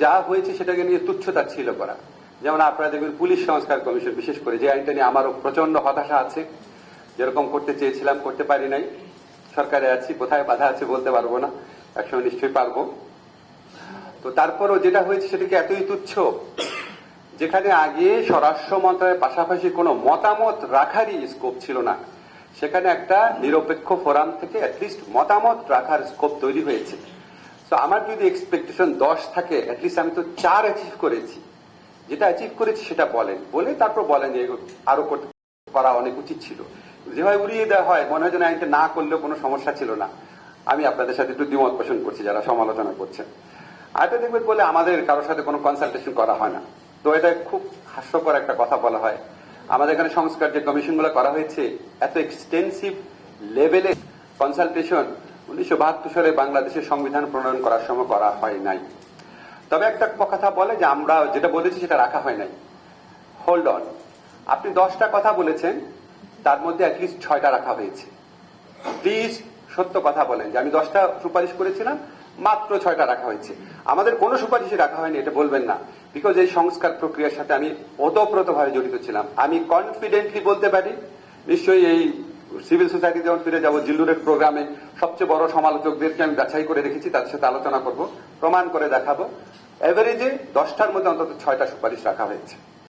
যা হয়েছে সেটাকে নিয়ে তুচ্ছতাচ্ছিল্য করা। যেমন আপনারা দেখবেন পুলিশ সংস্কার কমিশন, বিশেষ করে যে আইনটা নিয়ে আমারও প্রচন্ড হতাশা আছে, যেরকম করতে চেয়েছিলাম করতে পারি নাই, সরকারে আছি, কোথায় বাধা আছে বলতে পারবো না, একসময় নিশ্চয়ই পারবো। তো তারপরও যেটা হয়েছে সেটাকে এতই তুচ্ছ, যেখানে আগে স্বরাষ্ট্র মন্ত্রণালয়ের পাশাপাশি কোনো মতামত রাখারই স্কোপ ছিল না, সেখানে একটা নিরপেক্ষ ফোরাম থেকে অ্যাটলিস্ট মতামত রাখার স্কোপ তৈরি হয়েছে। তো আমার যদি এক্সপেকটেশন 10 থাকে, অ্যাটলিস্ট আমি তো 4 অ্যাচিভ করেছি। যেটা অ্যাচিভ করেছি সেটা বলেন, বলে তারপর বলেন যে আরো করা অনেক উচিত ছিল। যেভাবে উড়িয়ে দেওয়া হয়, মনে হয় যেন আইনটা না করলেও কোনো সমস্যা ছিল না। আমি আপনাদের সাথে একটু দ্বিমত পোষণ করছি যারা সমালোচনা করছেন। আরেকটা দেখবেন বলে আমাদের কারোর সাথে কোনো কনসালটেশন করা হয় না। তো এটা খুব হাস্যকর একটা কথা বলা হয়। আমাদের এখানে সংস্কার যে কমিশনগুলো করা হয়েছে, এত এক্সটেন্সিভ লেভেলে কনসালটেশন 1972 সালে বাংলাদেশের সংবিধান প্রণয়ন করার সময় করা হয় নাই। তবে একটা কথা বলে যে আমরা যেটা বলেছি সেটা রাখা হয় নাই। হোল্ড অন, আপনি 10টা কথা বলেছেন, তার মধ্যে অ্যাটলিস্ট 6টা রাখা হয়েছে। প্লিজ সত্য কথা বলেন যে আমি 10টা সুপারিশ করেছিলাম, মাত্র 6টা রাখা হয়েছে। আমাদের কোনো সুপারিশই রাখা হয়নি এটা বলবেন না, বিকজ এই সংস্কার প্রক্রিয়ার সাথে আমি ওতপ্রোতভাবে জড়িত ছিলাম। আমি কনফিডেন্টলি বলতে পারি, নিশ্চয়ই এই সিভিল সোসাইটি যখন ফিরে যাবো, জিল্লুরের প্রোগ্রামে সবচেয়ে বড় সমালোচকদেরকে আমি বাছাই করে রেখেছি, তাদের সাথে আলোচনা করব, প্রমাণ করে দেখাবো, এভারেজে 10টার মধ্যে অন্তত 6টা সুপারিশ রাখা হয়েছে।